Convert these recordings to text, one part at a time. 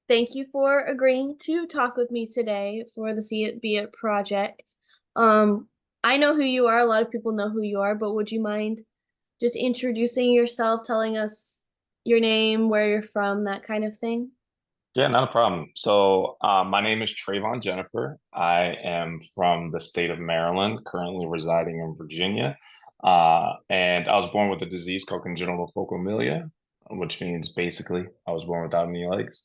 Thank you for agreeing to talk with me today for the See It Be It project. Um, I know who you are. A lot of people know who you are, but would you mind just introducing yourself, telling us your name, where you're from, that kind of thing? Yeah, not a problem. My name is Trevon Jenifer. I am from the state of Maryland, currently residing in Virginia. And I was born with a disease called congenital focal, which means basically I was born without any legs.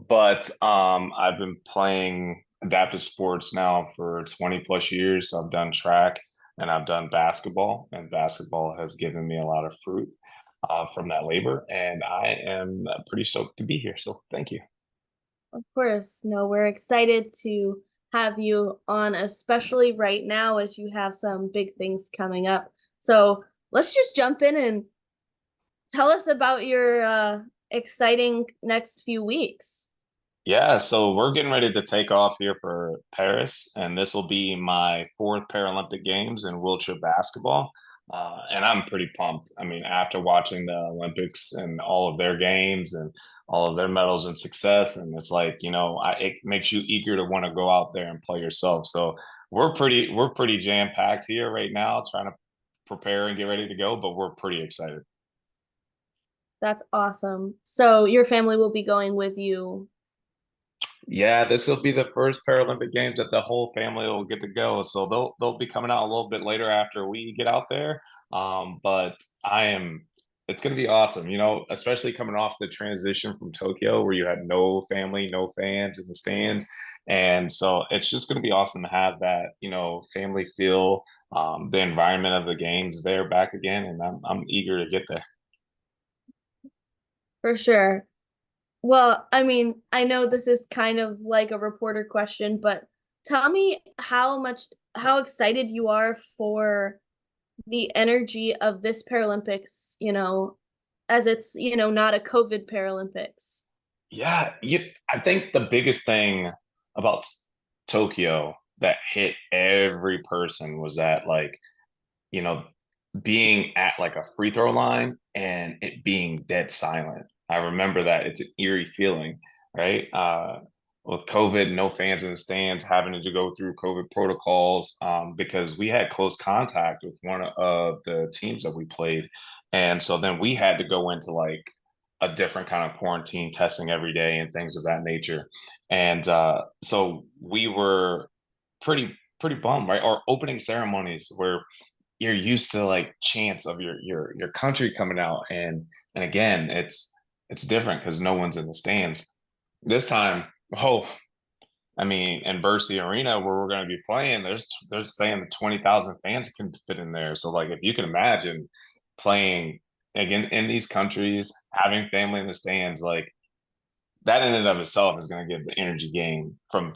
But I've been playing adaptive sports now for 20 plus years. So I've done track and I've done basketball, and basketball has given me a lot of fruit from that labor. And I am pretty stoked to be here. So thank you. Of course. No, we're excited to have you on, especially right now as you have some big things coming up. So let's just jump in and tell us about your exciting next few weeks. Yeah, so we're getting ready to take off here for Paris, and this will be my fourth Paralympic Games in wheelchair basketball. And I'm pretty pumped. I mean, after watching the Olympics and all of their games and all of their medals and success, and it's like, it makes you eager to want to go out there and play yourself. So we're pretty jam-packed here right now, trying to prepare and get ready to go, but we're pretty excited. That's awesome. So your family will be going with you. Yeah, this will be the first Paralympic Games that the whole family will get to go. So they'll be coming out a little bit later after we get out there. But it's going to be awesome, especially coming off the transition from Tokyo where you had no family, no fans in the stands. And so it's just going to be awesome to have that, family feel, the environment of the games there back again. And I'm eager to get there. For sure. Well, I mean, I know this is kind of like a reporter question, but tell me how excited you are for the energy of this Paralympics, as it's, not a COVID Paralympics. Yeah, I think the biggest thing about Tokyo that hit every person was that, like, you know, being at like a free throw line and it being dead silent. I remember that. It's an eerie feeling, right? With COVID, no fans in the stands, having to go through COVID protocols, because we had close contact with one of the teams that we played. And so then we had to go into like a different kind of quarantine testing every day and things of that nature. And so we were pretty bummed, right? Our opening ceremonies where you're used to like chants of your country coming out, and again it's different because no one's in the stands this time. Oh, I mean, in Bercy Arena where we're going to be playing, they're saying that 20,000 fans can fit in there. So like if you can imagine playing again in these countries, having family in the stands, like that in and of itself is going to give the energy game from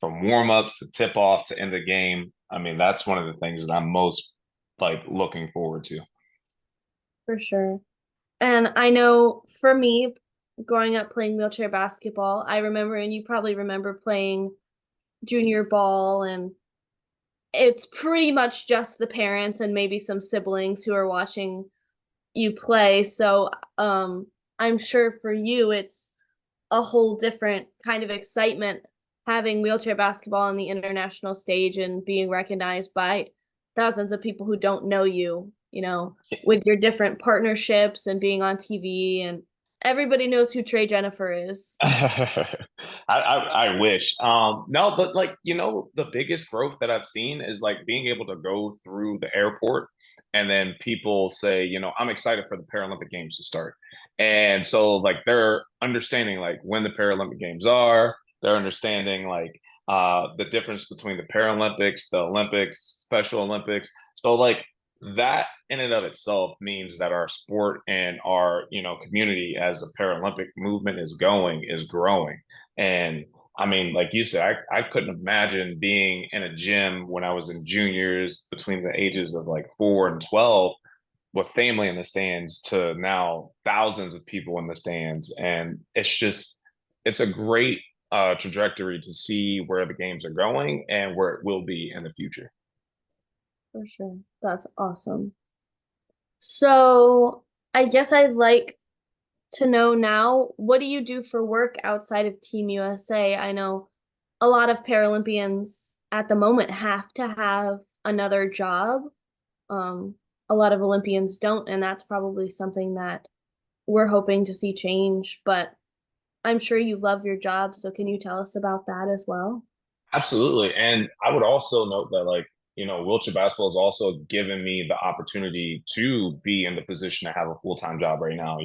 warm ups to tip off to end the game. I mean, that's one of the things that I'm most like looking forward to. For sure. And I know for me, growing up playing wheelchair basketball, I remember, and you probably remember playing junior ball, and it's pretty much just the parents and maybe some siblings who are watching you play. So, I'm sure for you, it's a whole different kind of excitement having wheelchair basketball on the international stage and being recognized by thousands of people who don't know you, with your different partnerships and being on TV, and everybody knows who Trey Jennifer is. I wish. No, but like, the biggest growth that I've seen is like being able to go through the airport and then people say, I'm excited for the Paralympic Games to start. And so like they're understanding like when the Paralympic Games are, they're understanding like the difference between the Paralympics, the Olympics, Special Olympics. So like that in and of itself means that our sport and our community as a Paralympic movement is growing. And I mean, like you said, I couldn't imagine being in a gym when I was in juniors between the ages of like 4 and 12 with family in the stands to now thousands of people in the stands. And it's a great trajectory to see where the games are going and where it will be in the future. For sure. That's awesome. So, I guess I'd like to know now, what do you do for work outside of Team USA? I know a lot of Paralympians at the moment have to have another job. Um, a lot of Olympians don't, and that's probably something that we're hoping to see change. But I'm sure you love your job, so can you tell us about that as well? Absolutely. And I would also note that, like, wheelchair basketball has also given me the opportunity to be in the position to have a full-time job right now.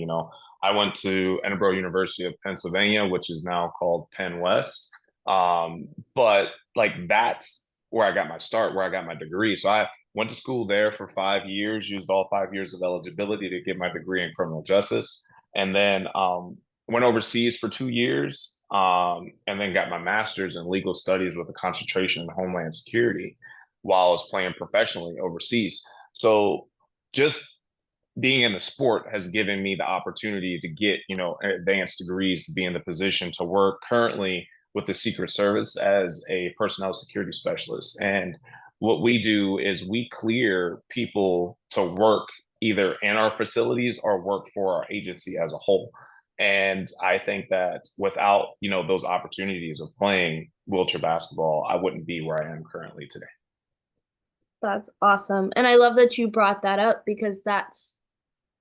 I went to Edinburgh University of Pennsylvania, which is now called Penn West. But like that's where I got my start, where I got my degree. So I went to school there for 5 years, used all 5 years of eligibility to get my degree in criminal justice, and then went overseas for 2 years, and then got my master's in legal studies with a concentration in homeland security while I was playing professionally overseas. So just being in the sport has given me the opportunity to get, advanced degrees, to be in the position to work currently with the Secret Service as a personnel security specialist. And what we do is we clear people to work either in our facilities or work for our agency as a whole. And I think that without, those opportunities of playing wheelchair basketball, I wouldn't be where I am currently today. That's awesome. And I love that you brought that up because that's,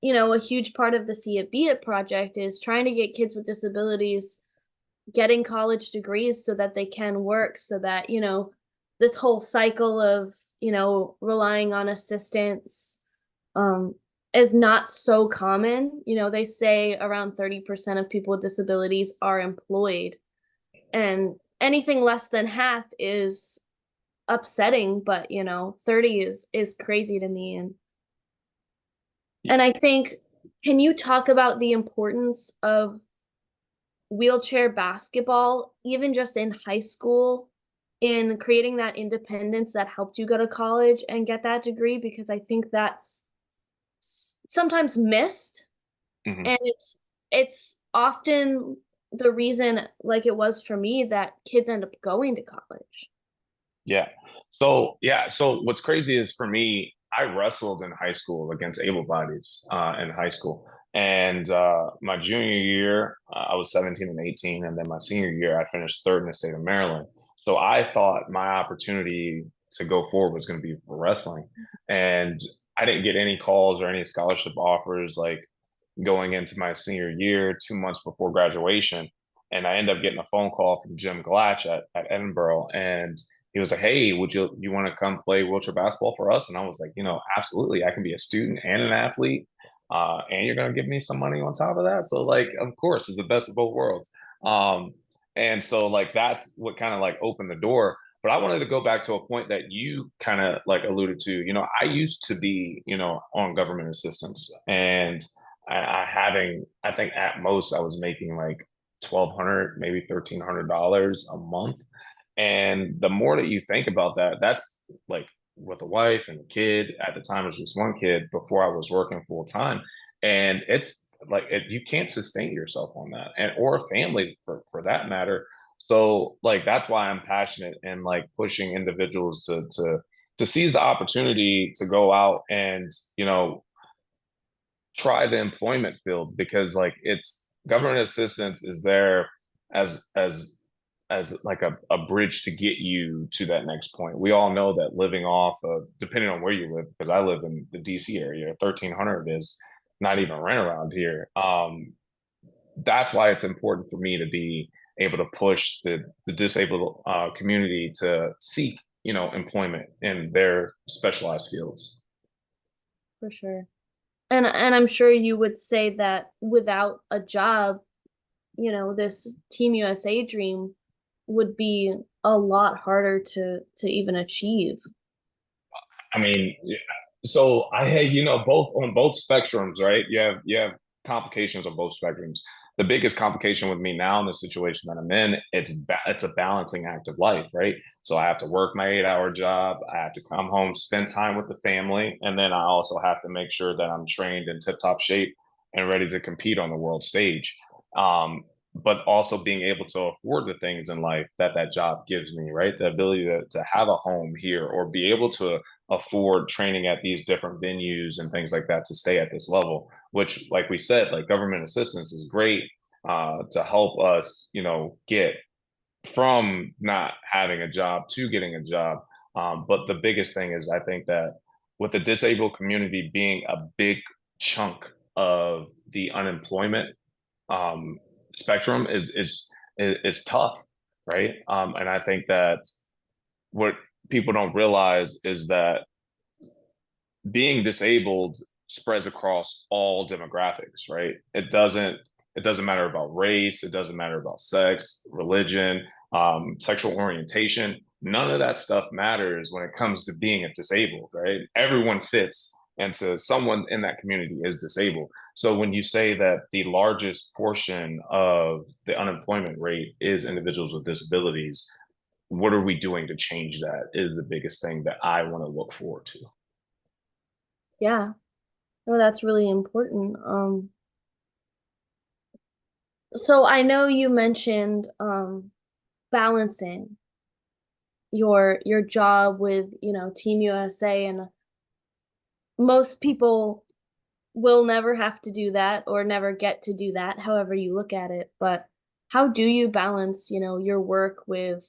a huge part of the See It Be It project is trying to get kids with disabilities getting college degrees so that they can work, so that, this whole cycle of, relying on assistance um is not so common. They say around 30% of people with disabilities are employed, and anything less than half is upsetting, but 30 is crazy to me. And I think, can you talk about the importance of wheelchair basketball, even just in high school, in creating that independence that helped you go to college and get that degree? Because I think that's sometimes missed, Mm-hmm. and it's often the reason, like it was for me, that kids end up going to college. Yeah. So what's crazy is for me, I wrestled in high school against able bodies in high school. And my junior year, I was 17 and 18. And then my senior year, I finished third in the state of Maryland. So I thought my opportunity to go forward was going to be for wrestling. And I didn't get any calls or any scholarship offers like going into my senior year, 2 months before graduation. And I ended up getting a phone call from Jim Glatch at Edinburgh. And he was like, "Hey, would you want to come play wheelchair basketball for us?" And I was like, absolutely. I can be a student and an athlete, and you're gonna give me some money on top of that. So like, of course, it's the best of both worlds. Um, and so like that's what kind of like opened the door. But I wanted to go back to a point that you kind of like alluded to. I used to be, on government assistance, and I think at most I was making like 1,200, maybe $1,300 a month. And the more that you think about that, that's like with a wife and a kid. At the time, it was just one kid before I was working full time. And it's like you can't sustain yourself on that, and or a family for that matter. So like that's why I'm passionate and like pushing individuals to seize the opportunity to go out and try the employment field, because like it's government assistance is there as like a bridge to get you to that next point. We all know that living off of, depending on where you live, because I live in the DC area, 1,300 is not even rent around here. That's why it's important for me to be able to push the disabled community to seek, employment in their specialized fields. For sure. And I'm sure you would say that without a job, this Team USA dream would be a lot harder to even achieve. I mean, yeah. So I had, both on both spectrums, right? You have complications on both spectrums. The biggest complication with me now in the situation that I'm in, it's a balancing act of life, right? So I have to work my 8-hour job. I have to come home, spend time with the family, and then I also have to make sure that I'm trained in tip-top shape and ready to compete on the world stage. But also being able to afford the things in life that that job gives me, right? The ability to have a home here or be able to afford training at these different venues and things like that to stay at this level. which, like we said, like government assistance is great to help us, get from not having a job to getting a job. But the biggest thing is, I think that with the disabled community being a big chunk of the unemployment um, spectrum is tough, right? And I think that what people don't realize is that being disabled spreads across all demographics, right? It doesn't matter about race, it doesn't matter about sex, religion, sexual orientation. None of that stuff matters when it comes to being a disabled, right? Everyone fits into someone in that community is disabled. So when you say that the largest portion of the unemployment rate is individuals with disabilities, what are we doing to change that is the biggest thing that I want to look forward to. Yeah. No, that's really important. So I know you mentioned balancing your job with, Team USA, and most people will never have to do that or never get to do that, however you look at it. But how do you balance, your work with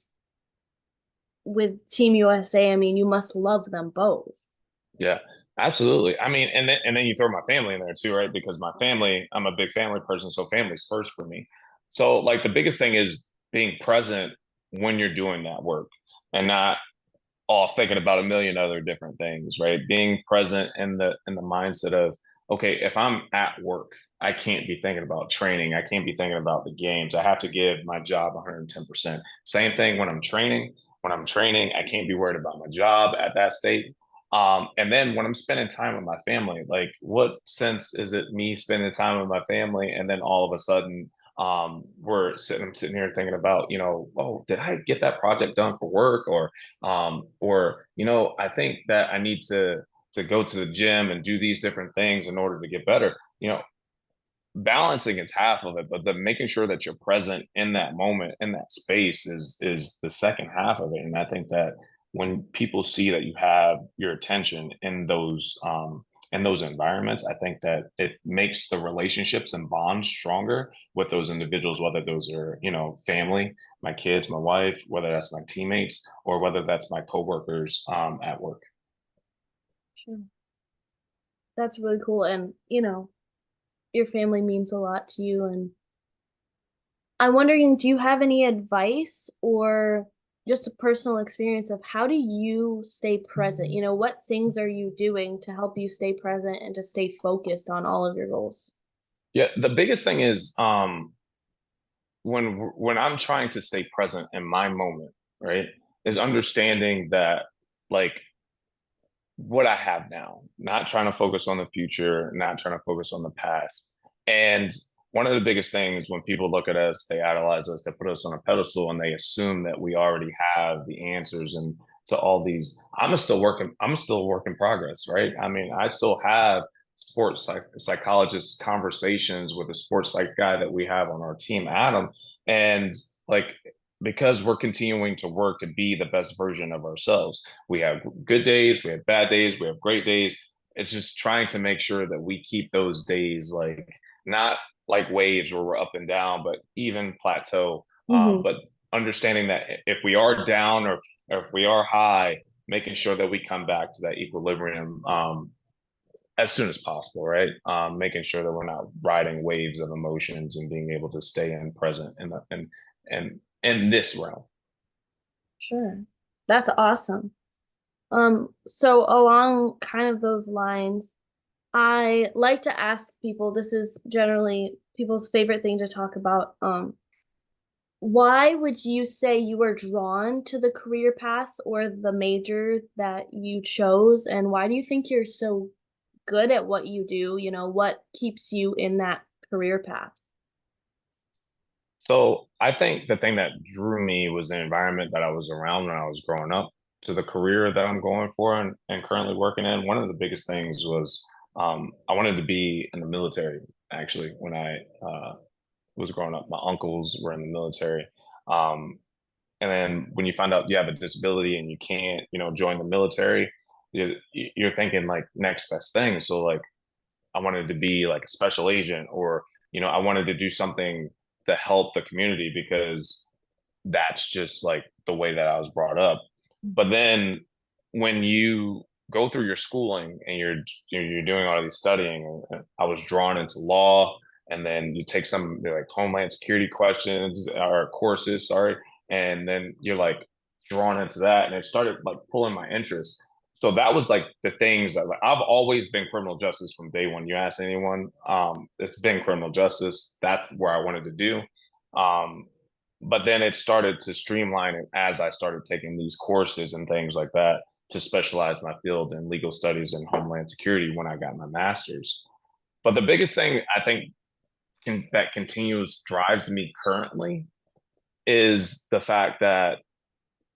Team USA? I mean, you must love them both. Yeah, absolutely. I mean, and then you throw my family in there too, right? Because my family, I'm a big family person, so family's first for me. So like the biggest thing is being present when you're doing that work and not off thinking about a million other different things, right? Being present in the mindset of, okay, if I'm at work, I can't be thinking about training. I can't be thinking about the games. I have to give my job 110%. Same thing when I'm training. When I'm training, I can't be worried about my job at that state. And then when I'm spending time with my family, like what sense is it me spending time with my family and then all of a sudden I'm sitting here thinking about, oh, did I get that project done for work? Or I think that I need to go to the gym and do these different things in order to get better. Balancing is half of it, but the making sure that you're present in that moment, in that space is the second half of it. And I think that when people see that you have your attention in those environments, I think that it makes the relationships and bonds stronger with those individuals, whether those are, family, my kids, my wife, whether that's my teammates, or whether that's my coworkers at work. Sure. That's really cool. And, your family means a lot to you. And I'm wondering, do you have any advice or just a personal experience of how do you stay present? What things are you doing to help you stay present and to stay focused on all of your goals? Yeah, the biggest thing is when I'm trying to stay present in my moment, right, is understanding that like what I have now, not trying to focus on the future, not trying to focus on the past. And one of the biggest things when people look at us, they idolize us, they put us on a pedestal, and they assume that we already have the answers and to all these. I'm still a work in progress, right? I mean, I still have psychologist conversations with a sports psych guy that we have on our team, Adam, and like because we're continuing to work to be the best version of ourselves. We have good days, we have bad days, we have great days. It's just trying to make sure that we keep those days like not like waves where we're up and down, but even plateau. Hmm. But understanding that if we are down or if we are high, making sure that we come back to that equilibrium as soon as possible, right? Making sure that we're not riding waves of emotions and being able to stay in present and in this realm. Sure. That's awesome. So along kind of those lines, I like to ask people, this is generally people's favorite thing to talk about. Why would you say you were drawn to the career path or the major that you chose? And why do you think you're so good at what you do? What keeps you in that career path? So I think the thing that drew me was the environment that I was around when I was growing up to the career that I'm going for and currently working in. One of the biggest things was I wanted to be in the military actually when I was growing up. My uncles were in the military. Um, and then when you find out you have a disability and you can't, join the military, you're thinking like next best thing. So like I wanted to be like a special agent, or I wanted to do something to help the community because that's just like the way that I was brought up. But then when you go through your schooling and you're doing all of these studying, and I was drawn into law, and then you take some like homeland security questions or courses, sorry, and then you're like drawn into that, and it started like pulling my interest. So that was like the things that like I've always been criminal justice from day one. You ask anyone, it's been criminal justice. That's where I wanted to do. Um, but then it started to streamline it as I started taking these courses and things like that to specialize my field in legal studies and homeland security when I got my master's. But the biggest thing I think that continues drives me currently is the fact that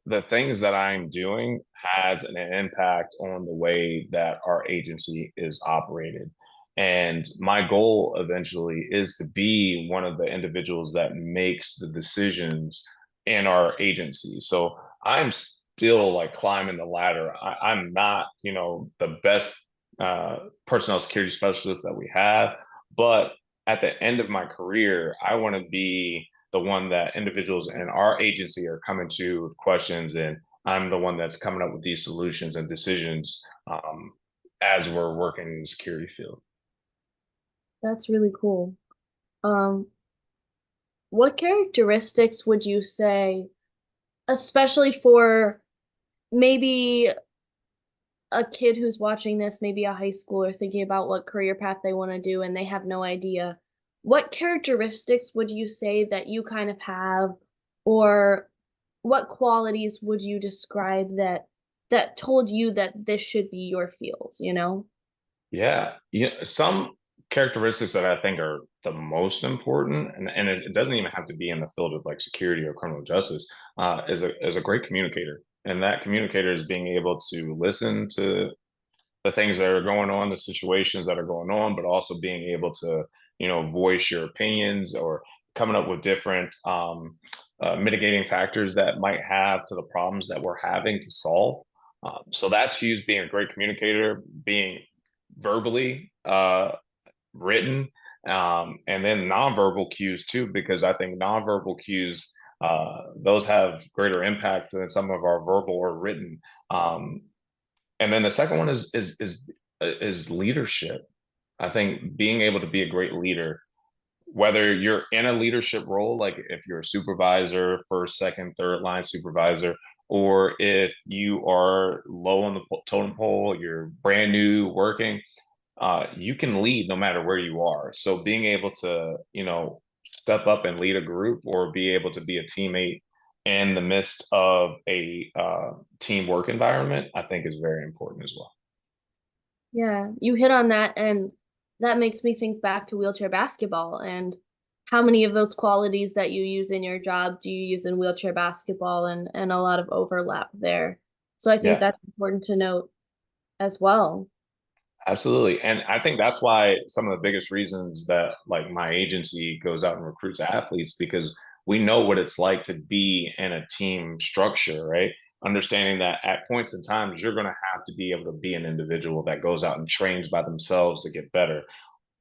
the things that I'm doing has an impact on the way that our agency is operated. And my goal eventually is to be one of the individuals that makes the decisions in our agency. So I'm still like climbing the ladder. I'm not, the best personnel security specialist that we have, but at the end of my career, I want to be the one that individuals in our agency are coming to with questions, and I'm the one that's coming up with these solutions and decisions as we're working in the security field. That's really cool. Um, what characteristics would you say, especially for maybe a kid who's watching this, maybe a high schooler thinking about what career path they want to do and they have no idea, what characteristics would you say that you kind of have, or what qualities would you describe that told you that this should be your field, you know? Yeah, some characteristics that I think are the most important, and it doesn't even have to be in the field of like security or criminal justice, is a great communicator, and that communicator is being able to listen to the things that are going on, the situations that are going on, but also being able to, voice your opinions or coming up with different mitigating factors that might have to the problems that we're having to solve. So that's huge, being a great communicator, being verbally written, and then nonverbal cues too, because I think nonverbal cues, those have greater impact than some of our verbal or written. And then the second one is leadership. I think being able to be a great leader, whether you're in a leadership role, like if you're a supervisor, first, second, third line supervisor, or if you are low on the totem pole, you're brand new working, you can lead no matter where you are. So being able to, step up and lead a group or be able to be a teammate in the midst of a teamwork environment, I think is very important as well. Yeah, you hit on that, and that makes me think back to wheelchair basketball and how many of those qualities that you use in your job do you use in wheelchair basketball, and a lot of overlap there. So I think Yeah, that's important to note as well. absolutely. And I think that's why some of the biggest reasons that like my agency goes out and recruits athletes, because we know what it's like to be in a team structure, right? Understanding that at points in times you're going to have to be able to be an individual that goes out and trains by themselves to get better,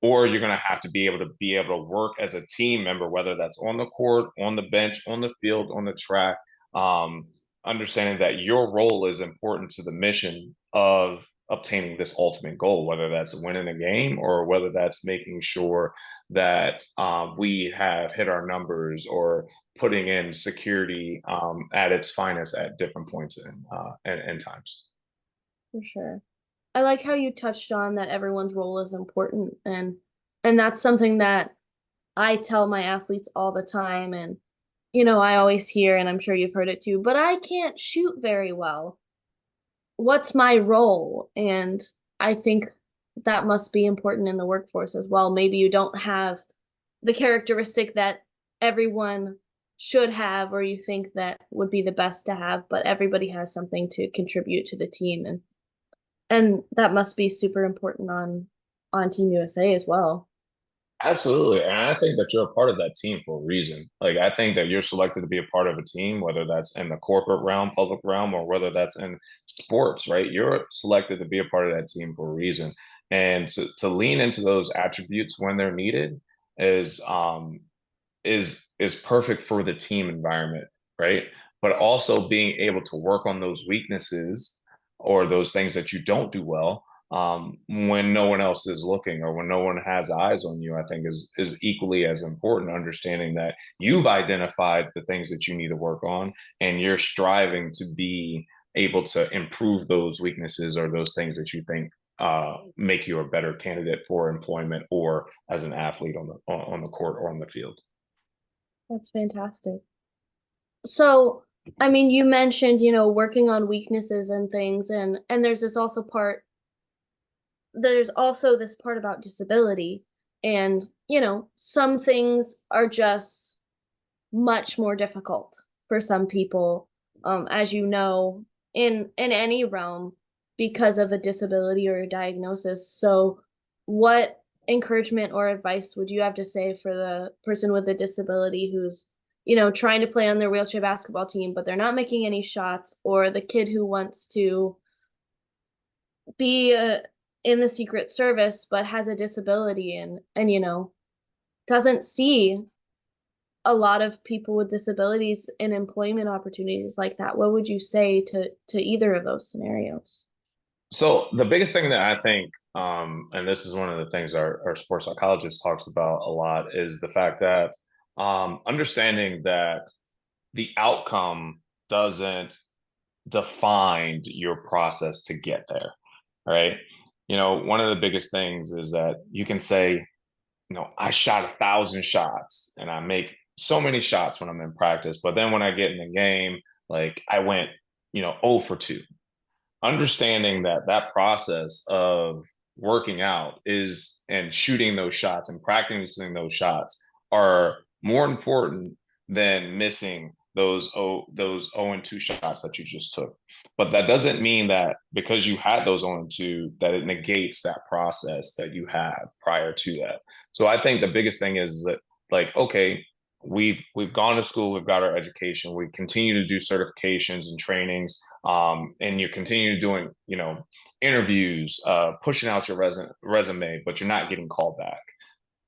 or you're going to have to be able to work as a team member, whether that's on the court, on the bench, on the field, on the track. Um, Understanding that your role is important to the mission of obtaining this ultimate goal, whether that's winning a game or whether that's making sure that we have hit our numbers or putting in security at its finest at different points in times. For sure. I like how you touched on that everyone's role is important, and that's something that I tell my athletes all the time, and I always hear, and I'm sure you've heard it too, but I can't shoot very well. What's my role? And I think that must be important in the workforce as well. Maybe you don't have the characteristic that everyone should have, or you think that would be the best to have, but everybody has something to contribute to the team, and that must be super important on Team USA as well. Absolutely. And I think that you're a part of that team for a reason. Like, I think that you're selected to be a part of a team, whether that's in the corporate realm, public realm, or whether that's in sports, right? You're selected to be a part of that team for a reason. And to lean into those attributes when they're needed is is perfect for the team environment, right? But also being able to work on those weaknesses or those things that you don't do well when no one else is looking or when no one has eyes on you, I think is equally as important. Understanding that you've identified the things that you need to work on, and you're striving to be able to improve those weaknesses or those things that you think make you a better candidate for employment or as an athlete on the court or on the field. That's fantastic. So, I mean, you mentioned, working on weaknesses and things, and there's also this part about disability. And, some things are just much more difficult for some people, as you know, in any realm because of a disability or a diagnosis. So, what encouragement or advice would you have to say for the person with a disability who's, trying to play on their wheelchair basketball team, but they're not making any shots, or the kid who wants to be in the Secret Service but has a disability and doesn't see a lot of people with disabilities in employment opportunities like that? What would you say to either of those scenarios? So the biggest thing that I think, and this is one of the things our sports psychologist talks about a lot, is the fact that understanding that the outcome doesn't define your process to get there, right? One of the biggest things is that you can say, I shot 1,000 shots and I make so many shots when I'm in practice, but then when I get in the game, like I went, 0 for 2. Understanding that that process of working out is and shooting those shots and practicing those shots are more important than missing those 0 and 2 shots that you just took. But that doesn't mean that because you had those 0 and 2 that it negates that process that you have prior to that. So I think the biggest thing is that, like, okay, we've gone to school, we've got our education, we continue to do certifications and trainings, and you're continuing doing, interviews, pushing out your resume, but you're not getting called back.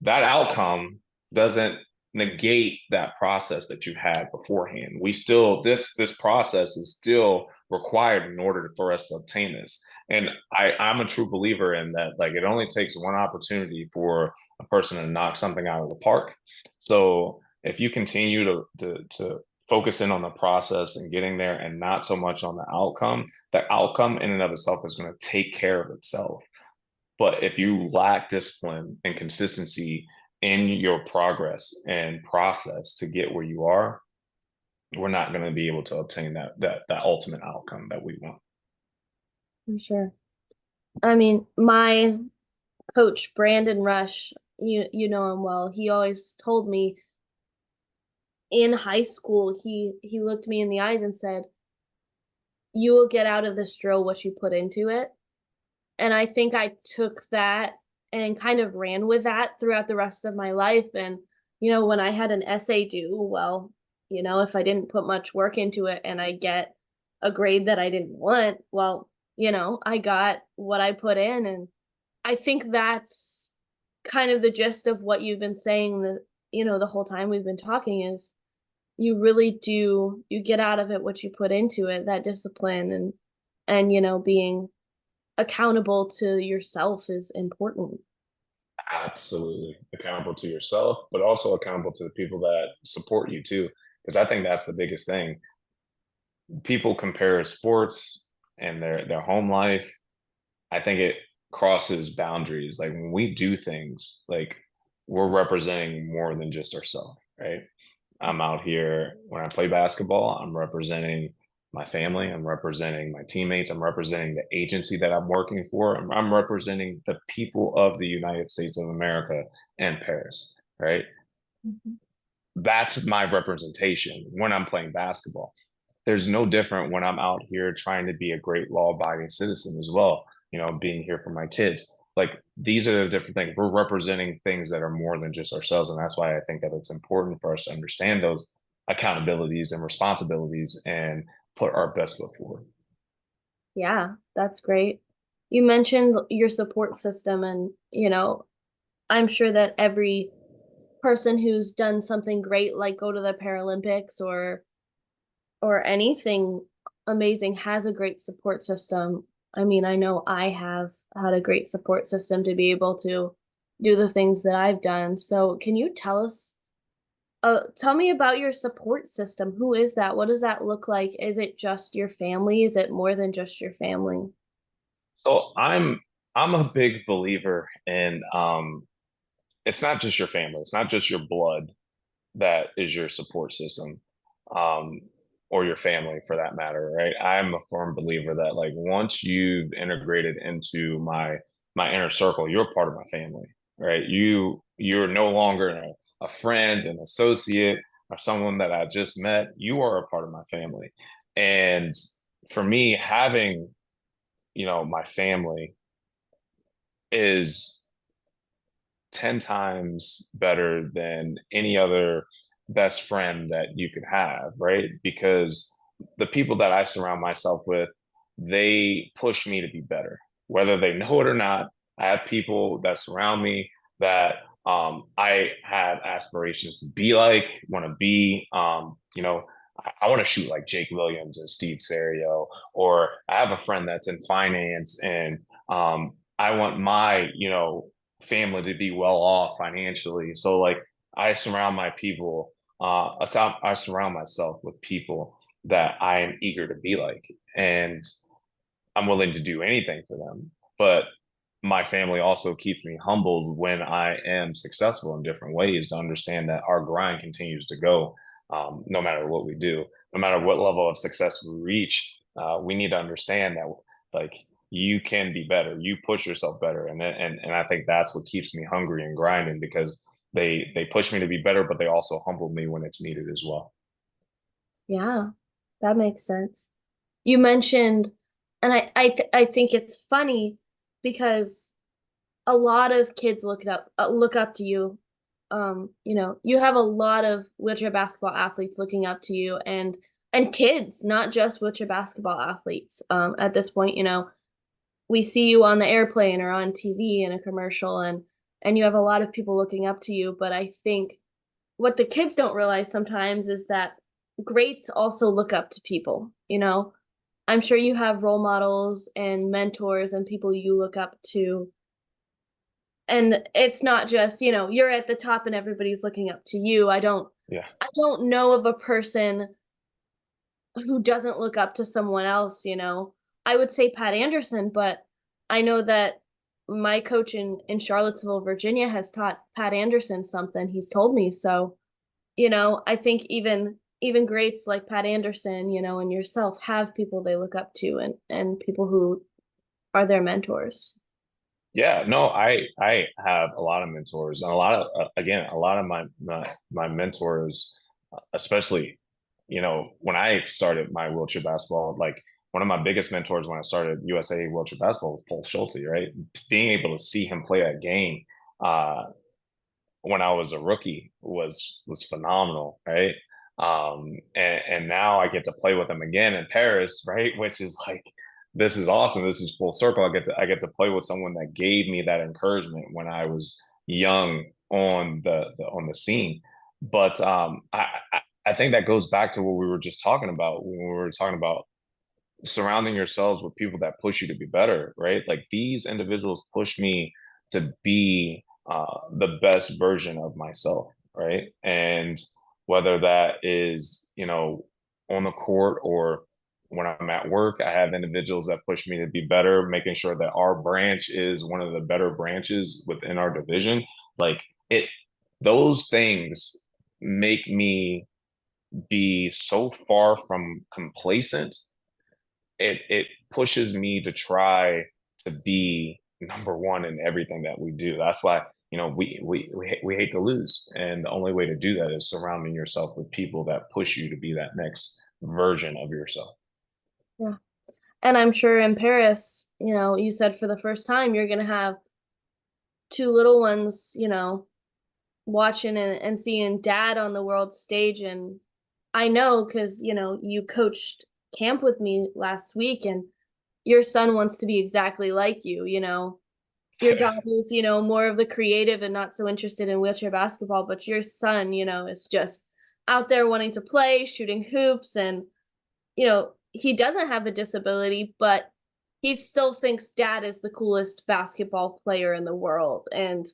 That outcome doesn't negate that process that you had beforehand. We still this process is still required in order for us to obtain this. And I'm a true believer in that. Like, it only takes one opportunity for a person to knock something out of the park. So if you continue to focus in on the process and getting there and not so much on the outcome in and of itself is going to take care of itself. But if you lack discipline and consistency in your progress and process to get where you are, we're not going to be able to obtain that ultimate outcome that we want. I'm sure. I mean, my coach, Brandon Rush, you know him well. He always told me in high school, he looked me in the eyes and said, "You will get out of this drill what you put into it." And I think I took that and kind of ran with that throughout the rest of my life. And, when I had an essay due, well, if I didn't put much work into it and I get a grade that I didn't want, well, I got what I put in. And I think that's kind of the gist of what you've been saying the whole time we've been talking is you really do, you get out of it what you put into it, that discipline and, being accountable to yourself is important. Absolutely accountable to yourself, but also accountable to the people that support you too. Because I think that's the biggest thing. People compare sports and their home life. I think it crosses boundaries. Like, when we do things, like, we're representing more than just ourselves, right? I'm out here when I play basketball, I'm representing my family, I'm representing my teammates, I'm representing the agency that I'm working for, I'm representing the people of the United States of America and Paris, right? Mhm. That's my representation when I'm playing basketball. There's no different when I'm out here trying to be a great law-abiding citizen as well, being here for my kids. Like, these are the different things. We're representing things that are more than just ourselves. And that's why I think that it's important for us to understand those accountabilities and responsibilities and put our best foot forward. Yeah, that's great. You mentioned your support system, and I'm sure that every person who's done something great, like go to the Paralympics or anything amazing, has a great support system. I mean, I know I have had a great support system to be able to do the things that I've done. So, can you tell me about your support system? Who is that? What does that look like? Is it just your family? Is it more than just your family? So I'm a big believer in it's not just your family, it's not just your blood that is your support system, um, or your family for that matter, right? I'm a firm believer that like once you've integrated into my inner circle, you're part of my family, right? You're no longer a friend, an associate, or someone that I just met. You are a part of my family. And for me, having, my family is 10 times better than any other best friend that you could have, right? Because the people that I surround myself with, they push me to be better, whether they know it or not. I have people that surround me that I have aspirations to be like, want to be, I want to shoot like Jake Williams and Steve Serio, or I have a friend that's in finance and I want my, family to be well off financially. So like I surround my people, I surround myself with people that I am eager to be like, and I'm willing to do anything for them. But my family also keeps me humbled when I am successful in different ways to understand that our grind continues to go, no matter what we do, no matter what level of success we reach. We need to understand that like you can be better, you push yourself better, and I think that's what keeps me hungry and grinding because they push me to be better, but they also humble me when it's needed as well. Yeah, that makes sense. You mentioned, and I think it's funny because a lot of kids look up to you. You have a lot of wheelchair basketball athletes looking up to you, and kids, not just wheelchair basketball athletes. At this point, we see you on the airplane or on TV in a commercial, and you have a lot of people looking up to you. But I think what the kids don't realize sometimes is that greats also look up to people. I'm sure you have role models and mentors and people you look up to, and it's not just you're at the top and everybody's looking up to you. Yeah. I don't know of a person who doesn't look up to someone else. I would say Pat Anderson, but I know that my coach in Charlottesville, Virginia, has taught Pat Anderson something. He's told me. So I think even greats like Pat Anderson, and yourself have people they look up to, and people who are their mentors. Yeah, no, I have a lot of mentors and a lot of again a lot of my mentors, especially when I started my wheelchair basketball, like one of my biggest mentors when I started USA wheelchair basketball was Paul Schulte, right? Being able to see him play a game uh, when I was a rookie was phenomenal, right? And now I get to play with him again in Paris, right? Which is like this is awesome. This is full circle. I get to play with someone that gave me that encouragement when I was young on the scene. But I think that goes back to what we were just talking about when we were talking about surrounding yourselves with people that push you to be better, right? Like these individuals push me to be the best version of myself, right? And whether that is, on the court or when I'm at work, I have individuals that push me to be better, making sure that our branch is one of the better branches within our division. Like it, those things make me be so far from complacent. It pushes me to try to be number one in everything that we do. That's why we hate to lose, and the only way to do that is surrounding yourself with people that push you to be that next version of yourself. Yeah. And I'm sure in Paris, you said for the first time you're going to have two little ones, watching and seeing dad on the world stage. And I know because, you coached camp with me last week, and your son wants to be exactly like you. Your daughter's, more of the creative and not so interested in wheelchair basketball, but your son, is just out there wanting to play, shooting hoops, and, he doesn't have a disability, but he still thinks dad is the coolest basketball player in the world. And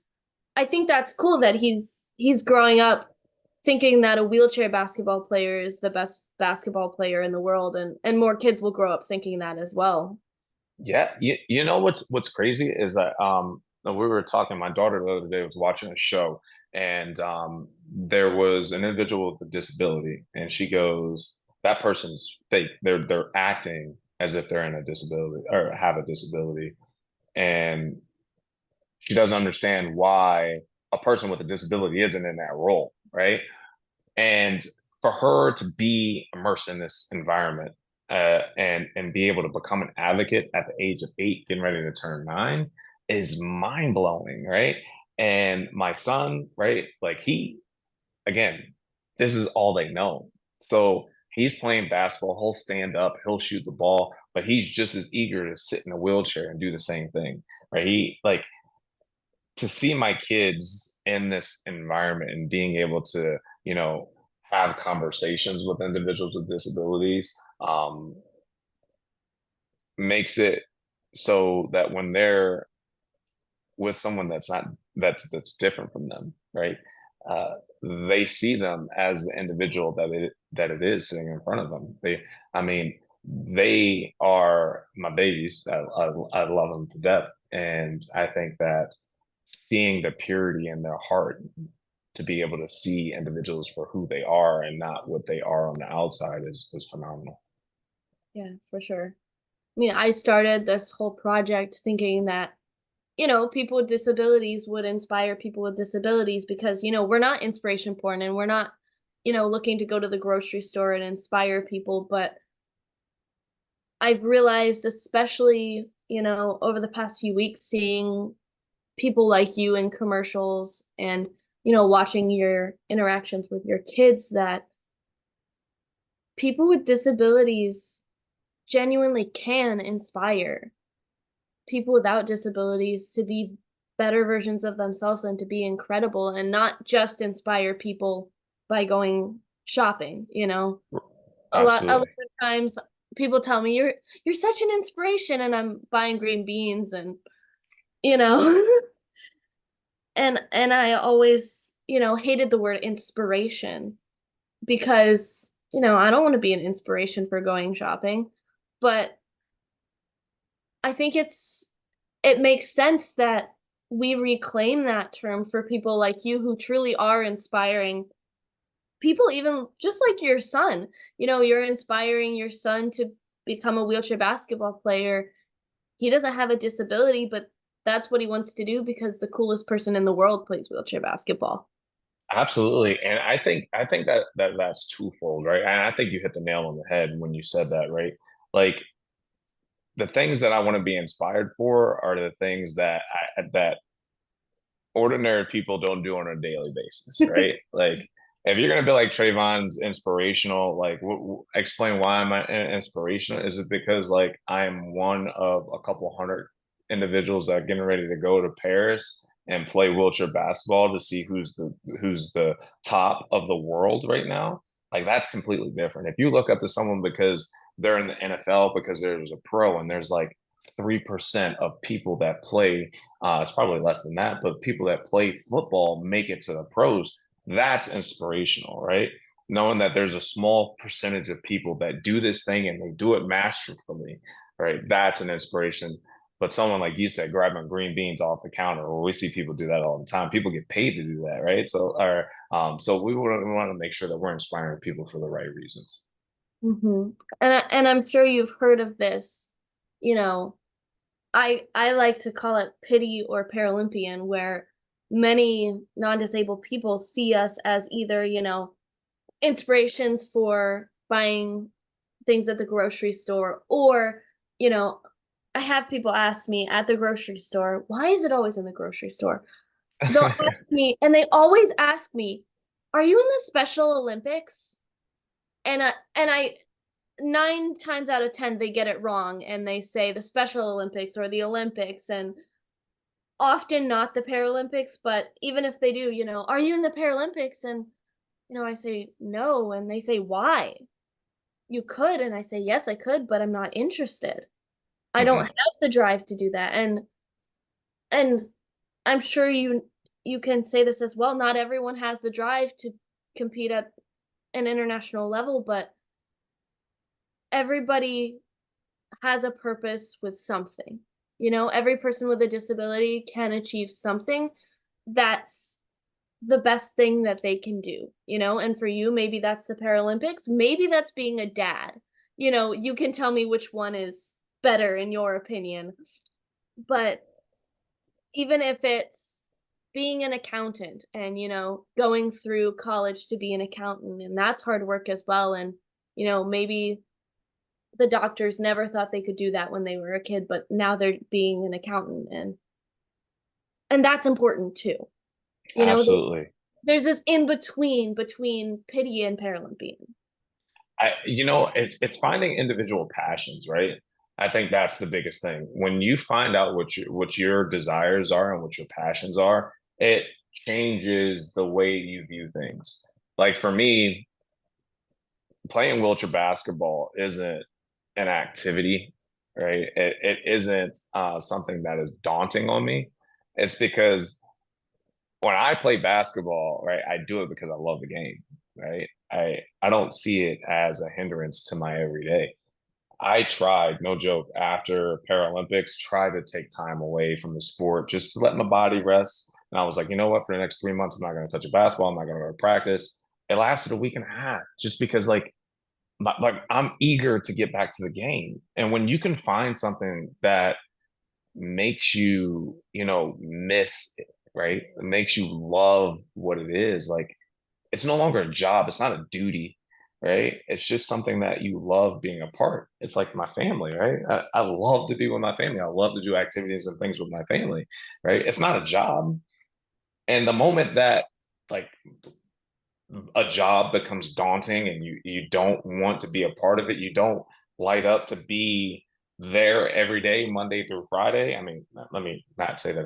I think that's cool that he's growing up thinking that a wheelchair basketball player is the best basketball player in the world, and more kids will grow up thinking that as well. Yeah, you know what's crazy is that we were talking, my daughter the other day was watching a show, and there was an individual with a disability, and she goes, that person's fake. They're acting as if they're in a disability or have a disability. And she doesn't understand why a person with a disability isn't in that role, right? And for her to be immersed in this environment, and be able to become an advocate at the age of 8, getting ready to turn 9, is mind blowing, right? And my son, right, like he, again, this is all they know. So he's playing basketball, he'll stand up, he'll shoot the ball, but he's just as eager to sit in a wheelchair and do the same thing, right? He like, to see my kids in this environment and being able to, have conversations with individuals with disabilities, makes it so that when they're with someone that's not that's different from them, right? Uh, they see them as the individual that it is sitting in front of them. I mean, they are my babies. I love them to death, and I think that seeing the purity in their heart, to be able to see individuals for who they are and not what they are on the outside, is phenomenal. Yeah, for sure. I mean, I started this whole project thinking that, people with disabilities would inspire people with disabilities because, we're not inspiration porn and we're not, looking to go to the grocery store and inspire people. But I've realized, especially, over the past few weeks, seeing people like you in commercials and, watching your interactions with your kids, that people with disabilities genuinely can inspire people without disabilities to be better versions of themselves and to be incredible and not just inspire people by going shopping. A lot Absolutely. of times people tell me you're such an inspiration, and I'm buying green beans and you know and I always, hated the word inspiration because, I don't want to be an inspiration for going shopping, but I think it makes sense that we reclaim that term for people like you who truly are inspiring people, even just like your son. You're inspiring your son to become a wheelchair basketball player. He doesn't have a disability, but that's what he wants to do because the coolest person in the world plays wheelchair basketball. Absolutely. And I think that's twofold, right? And I think you hit the nail on the head when you said that, right? Like, the things that I want to be inspired for are the things that ordinary people don't do on a daily basis, right? Like, if you're gonna be like Trayvon's inspirational, like, explain why I'm inspirational. Is it because like I'm one of a couple hundred individuals that are getting ready to go to Paris and play wheelchair basketball to see who's the top of the world right now? Like, that's completely different. If you look up to someone because they're in the NFL, because there's a pro, and there's like 3% of people that play, it's probably less than that, but people that play football make it to the pros. That's inspirational, right? Knowing that there's a small percentage of people that do this thing and they do it masterfully, right? That's an inspiration. But someone like you said, grabbing green beans off the counter, well, we see people do that all the time. People get paid to do that, right? So we want to make sure that we're inspiring people for the right reasons. Hmm. And I'm sure you've heard of this. You know, I like to call it pity or Paralympian, where many non-disabled people see us as either, inspirations for buying things at the grocery store, or, you know, I have people ask me at the grocery store, why is it always in the grocery store? They'll ask me, and they always ask me, are you in the Special Olympics? And I nine times out of 10, they get it wrong and they say the Special Olympics or the Olympics, and often not the Paralympics. But even if they do, are you in the Paralympics? And, I say, no. And they say, why? You could. And I say, yes, I could, but I'm not interested. I don't Hmm. have the drive to do that. And I'm sure you can say this as well. Not everyone has the drive to compete at an international level, but everybody has a purpose with something. Every person with a disability can achieve something that's the best thing that they can do. And for you, maybe that's the Paralympics, maybe that's being a dad. You can tell me which one is better in your opinion. But even if it's being an accountant and, going through college to be an accountant, and that's hard work as well. And, maybe the doctors never thought they could do that when they were a kid, but now they're being an accountant, and that's important too. You know, Absolutely. there's this in between pity and Paralympian. It's finding individual passions, right? I think that's the biggest thing. When you find out what your desires are and what your passions are, it changes the way you view things. Like for me, playing wheelchair basketball isn't an activity, right? It isn't something that is daunting on me. It's because when I play basketball, right, I do it because I love the game, right? I don't see it as a hindrance to my everyday. I tried, no joke, after Paralympics, tried to take time away from the sport just to let my body rest. And I was like, you know what? For the next 3 months, I'm not going to touch a basketball. I'm not going to go to practice. It lasted a week and a half just because, like I'm eager to get back to the game. And when you can find something that makes you, miss it, right? It makes you love what it is. Like it's no longer a job. It's not a duty, right? It's just something that you love being a part. It's like my family, right? I love to be with my family. I love to do activities and things with my family, right? It's not a job. And the moment that like a job becomes daunting and you don't want to be a part of it, you don't light up to be there every day, Monday through Friday. I mean, let me not say that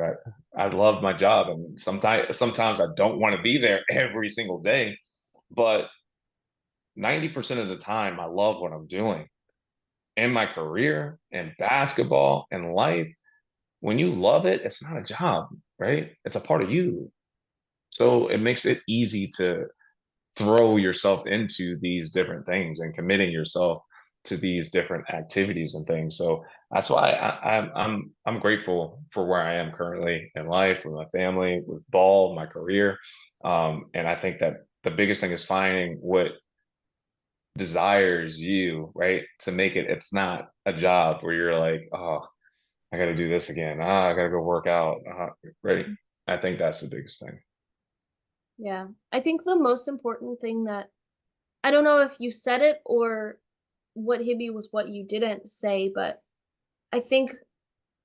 I love my job, and sometimes I don't want to be there every single day, but 90% of the time I love what I'm doing in my career and basketball and life. When you love it, it's not a job, right? It's a part of you. So it makes it easy to throw yourself into these different things and committing yourself to these different activities and things. So that's why I'm grateful for where I am currently in life with my family, with ball, my career, and I think that the biggest thing is finding what desires you, right, to make it. It's not a job where you're like, oh, I got to do this again. I got to go work out. Right. I think that's the biggest thing. Yeah. I think the most important thing that I don't know if you said it or what Hibby was what you didn't say, but I think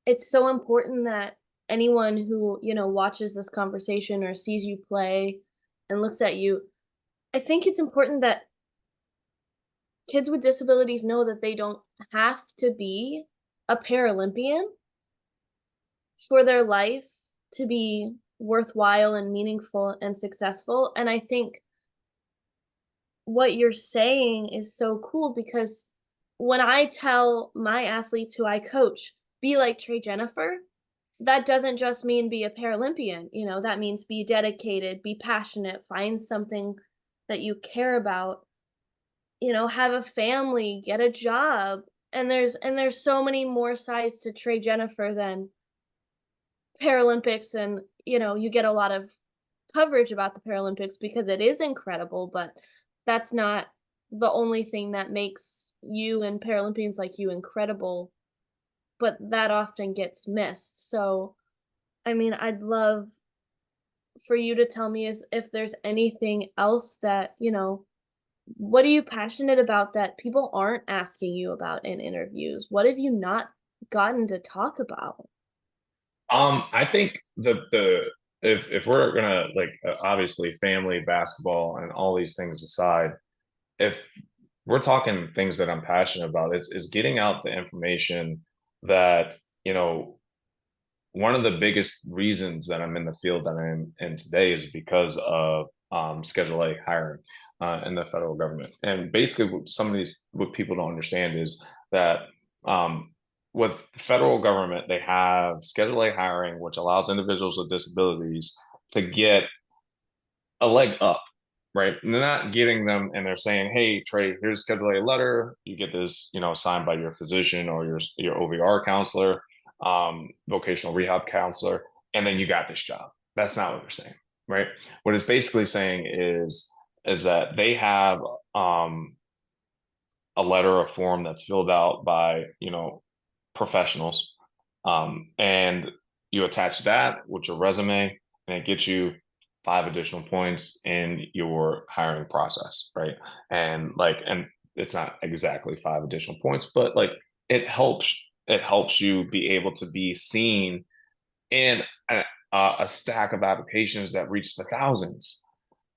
it's so important that anyone who, watches this conversation or sees you play and looks at you, I think it's important that kids with disabilities know that they don't have to be a Paralympian for their life to be worthwhile and meaningful and successful. And I think what you're saying is so cool because when I tell my athletes who I coach, be like Trey Jenifer, that doesn't just mean be a Paralympian. That means be dedicated, be passionate, find something that you care about, have a family, get a job. And there's so many more sides to Trey Jenifer than Paralympics. And you get a lot of coverage about the Paralympics because it is incredible, but that's not the only thing that makes you and Paralympians like you incredible, but that often gets missed. So, I mean, I'd love for you to tell me is if there's anything else that, what are you passionate about that people aren't asking you about in interviews? What have you not gotten to talk about? I think the if we're gonna like obviously family, basketball, and all these things aside, if we're talking things that I'm passionate about. It's getting out the information that, you know, one of the biggest reasons that I'm in the field that I'm in today is because of Schedule A hiring in the federal government. And basically, what people don't understand is that um, with the federal government, they have Schedule A hiring, which allows individuals with disabilities to get a leg up, right? And they're not giving them, and they're saying, "Hey, Trey, here's Schedule A letter. You get this, signed by your physician or your OVR counselor, vocational rehab counselor, and then you got this job." That's not what they're saying, right? What it's basically saying is that they have a letter or form that's filled out by professionals, and you attach that with your resume, and it gets you 5 additional points in your hiring process, right? And it's not exactly 5 additional points, but like it helps it helps you be able to be seen in a stack of applications that reach the thousands.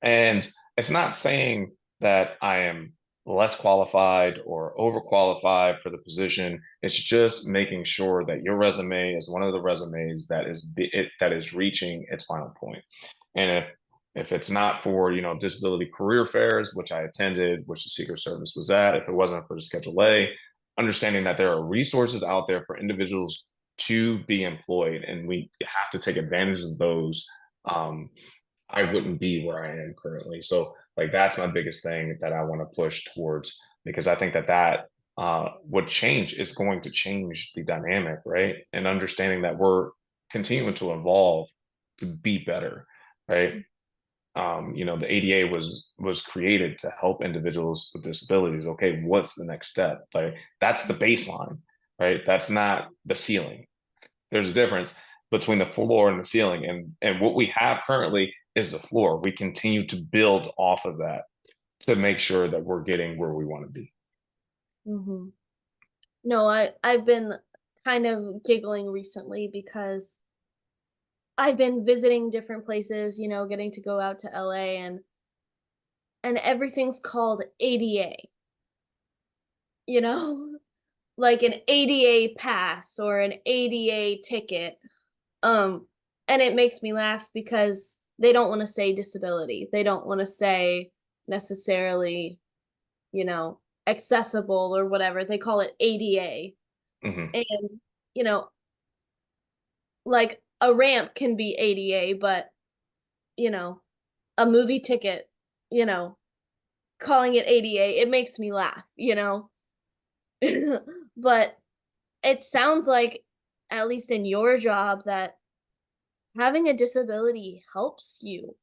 And it's not saying that I am less qualified or overqualified for the position. It's just making sure that your resume is one of the resumes that is reaching its final point. And if it's not for disability career fairs, which I attended, which the Secret Service was at, if it wasn't for the Schedule A, understanding that there are resources out there for individuals to be employed, and we have to take advantage of those. Um, I wouldn't be where I am currently. So like that's my biggest thing that I want to push towards, because I think that would change is going to change the dynamic, right? And understanding that we're continuing to evolve to be better, right? The ADA was created to help individuals with disabilities. Okay, what's the next step? Like that's the baseline, right? That's not the ceiling. There's a difference between the floor and the ceiling, and what we have currently is the floor. We continue to build off of that to make sure that we're getting where we want to be. Hmm. No, I've been kind of giggling recently because I've been visiting different places, getting to go out to LA, and everything's called ADA, you know? Like an ADA pass or an ADA ticket. Um and it makes me laugh because they don't want to say disability. They don't want to say necessarily, you know, accessible or whatever. They call it ADA. Hmm. And, you know, like a ramp can be ADA, but, you know, a movie ticket, you know, calling it ADA, it makes me laugh. But it sounds like, at least in your job, that having a disability helps you,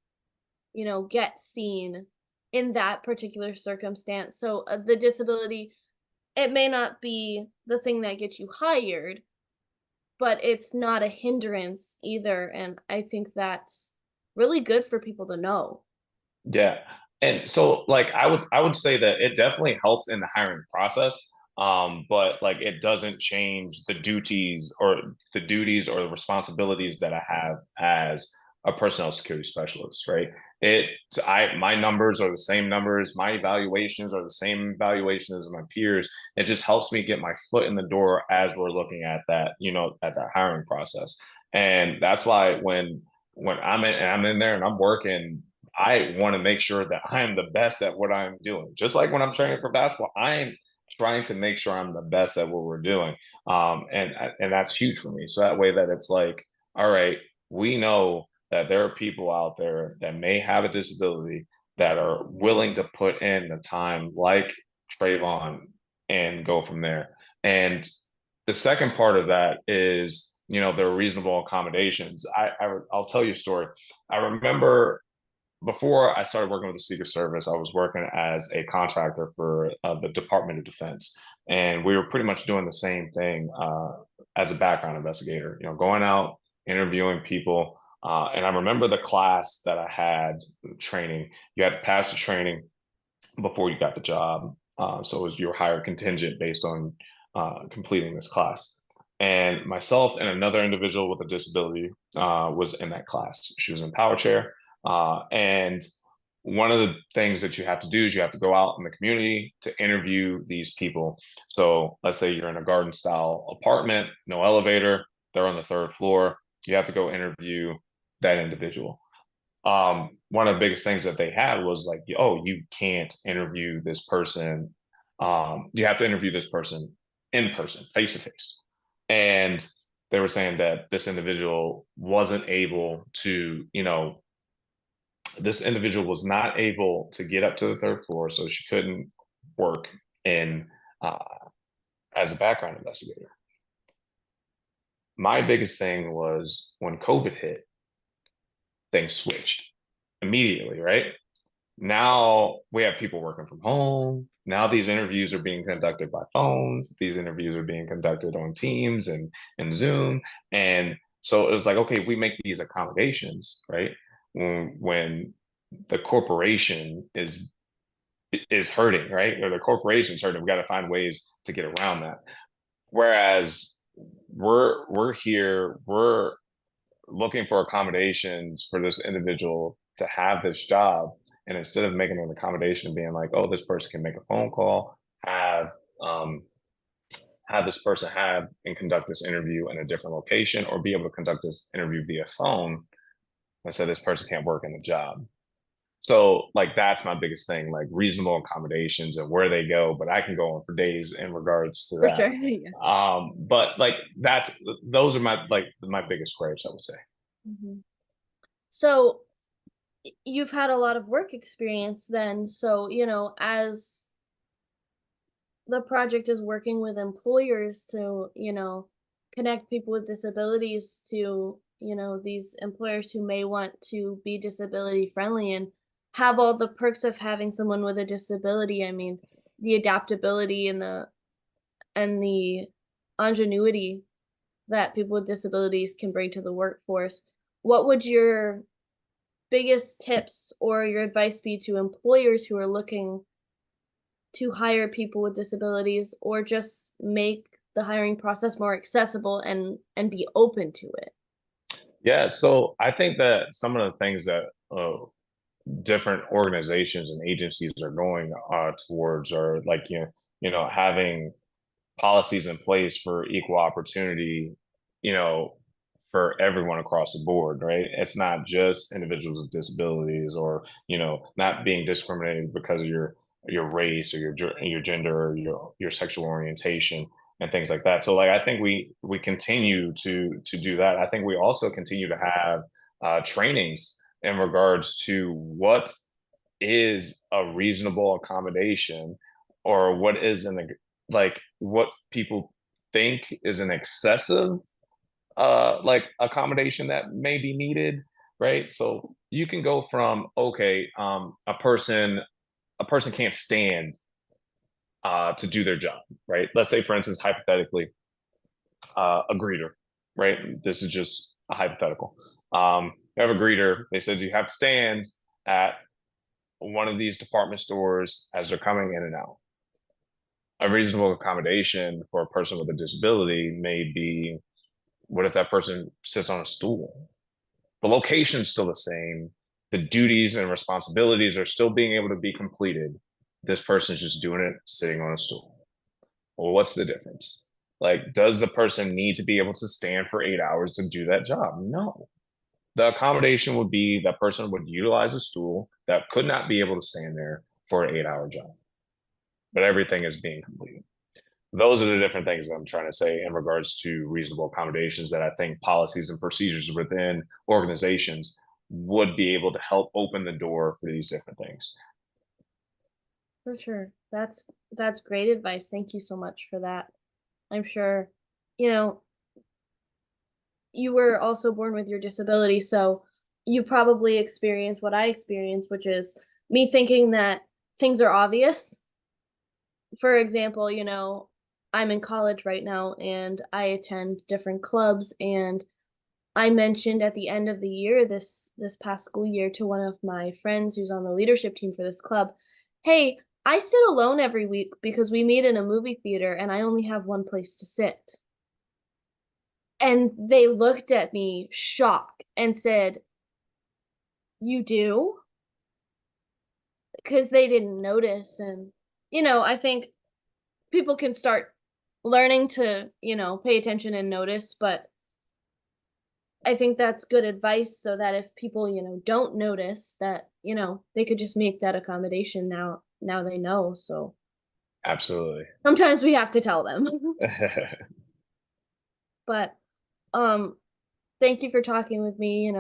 get seen in that particular circumstance. So the disability, it may not be the thing that gets you hired, but it's not a hindrance either. And I think that's really good for people to know. Yeah. And so like I would say that it definitely helps in the hiring process. But like it doesn't change the duties or the responsibilities that I have as a personnel security specialist, right? It my numbers are the same numbers, my evaluations are the same evaluations as my peers. It just helps me get my foot in the door as we're looking at that hiring process. And that's why when I'm in there and I'm working, I want to make sure that I am the best at what I'm doing. Just like when I'm training for basketball, I am trying to make sure I'm the best at what we're doing. And that's huge for me. So that way that it's like, all right, we know that there are people out there that may have a disability that are willing to put in the time like Trayvon and go from there. And the second part of that is, there are reasonable accommodations. I'll tell you a story. I remember before I started working with the Secret Service, I was working as a contractor for the Department of Defense, and we were pretty much doing the same thing as a background investigator. Going out, interviewing people, and I remember the class that I had training. You had to pass the training before you got the job, so it was your higher contingent based on completing this class. And myself and another individual with a disability was in that class. She was in power chair, and one of the things that you have to do is you have to go out in the community to interview these people. So let's say you're in a garden style apartment, no elevator, they're on the third floor. You have to go interview that individual. One of the biggest things that they had was like, oh, you can't interview this person. You have to interview this person in person, face to face. And they were saying that this individual wasn't able to, this individual was not able to get up to the third floor, so she couldn't work in uh, as a background investigator. My biggest thing was when COVID hit, things switched immediately, right? Now we have people working from home. Now these interviews are being conducted by phones. These interviews are being conducted on Teams and Zoom. And so it was like, okay, we make these accommodations, right? When the corporation is hurting, right? Or the corporation's hurting. We got to find ways to get around that. Whereas we're here, we're looking for accommodations for this individual to have this job. And instead of making an accommodation being like, oh, this person can make a phone call, um, have this person have and conduct this interview in a different location, or be able to conduct this interview via phone, and so this person can't work in the job. So like that's my biggest thing, like reasonable accommodations and where they go. But I can go on for days in regards to For that. sure. Yeah. But like those are my biggest gripes, I would say. Mhm. So you've had a lot of work experience then. So, as the project is working with employers to, connect people with disabilities to, these employers who may want to be disability friendly and have all the perks of having someone with a disability. I mean, the adaptability and the ingenuity that people with disabilities can bring to the workforce. What would your biggest tips or your advice be to employers who are looking to hire people with disabilities or just make the hiring process more accessible and be open to it? Yeah, so I think that some of the things that different organizations and agencies are going towards are like having policies in place for equal opportunity, you know, for everyone across the board, right? It's not just individuals with disabilities or, not being discriminated because of your race or your gender or your sexual orientation and things like that. So like I think we continue to do that. I think we also continue to have trainings in regards to what is a reasonable accommodation or what is an like what people think is an excessive like accommodation that may be needed, right? So you can go from okay, a person can't stand to do their job, right? Let's say for instance hypothetically a greeter, right? This is just a hypothetical. You have a greeter, they said you have to stand at one of these department stores as they're coming in and out. A reasonable accommodation for a person with a disability may be, what if that person sits on a stool? The location's still the same. The duties and responsibilities are still being able to be completed. This person's just doing it sitting on a stool. Well, what's the difference? Like, does the person need to be able to stand for 8 hours to do that job? No. The accommodation would be that person would utilize a stool that could not be able to stand there for an 8 hour job, but everything is being completed. Those are the different things that I'm trying to say in regards to reasonable accommodations that I think policies and procedures within organizations would be able to help open the door for these different things. For sure. That's great advice. Thank you so much for that. I'm sure, you know, you were also born with your disability, so you probably experienced what I experienced, which is me thinking that things are obvious. For example, I'm in college right now and I attend different clubs, and I mentioned at the end of the year this past school year to one of my friends who's on the leadership team for this club, "Hey, I sit alone every week because we meet in a movie theater and I only have one place to sit." And they looked at me shocked and said, "You do?" because they didn't notice. And, I think people can start learning to, pay attention and notice, but I think that's good advice so that if people, don't notice that, they could just make that accommodation now they know. So Absolutely. sometimes we have to tell them. But um thank you for talking with me.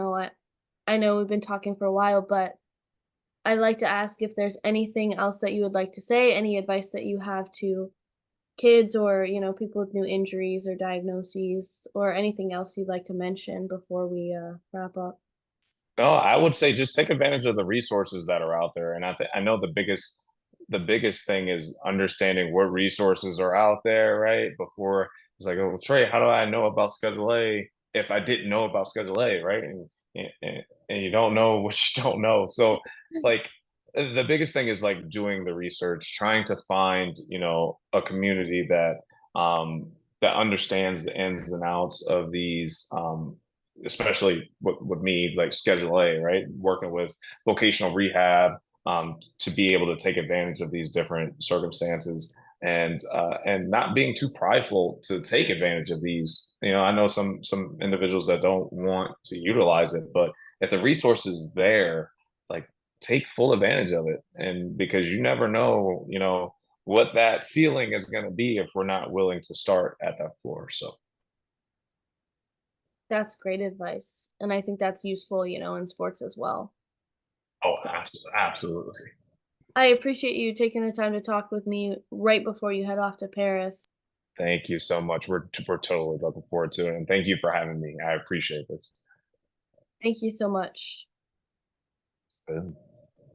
I know we've been talking for a while, but I'd like to ask if there's anything else that you would like to say, any advice that you have to kids or, people with new injuries or diagnoses or anything else you'd like to mention before we wrap up. No, I would say just take advantage of the resources that are out there. And I know the biggest thing is understanding what resources are out there, right? Before it's like, oh, Trey, how do I know about Schedule A if I didn't know about Schedule A, right? And you don't know what you don't know. So, like, the biggest thing is like doing the research, trying to find, a community that understands the ins and outs of these especially with me, like Schedule A, right? Working with vocational rehab to be able to take advantage of these different circumstances and not being too prideful to take advantage of these. I know some individuals that don't want to utilize it, but if the resource is there, like take full advantage of it. And because you never know, what that ceiling is going to be if we're not willing to start at that floor. So, That's great advice. And I think that's useful, in sports as well. oh, So absolutely. I appreciate you taking the time to talk with me right before you head off to Paris. Thank you so much. We're totally looking forward to it, and thank you for having me. I appreciate this. Thank you so much. Good.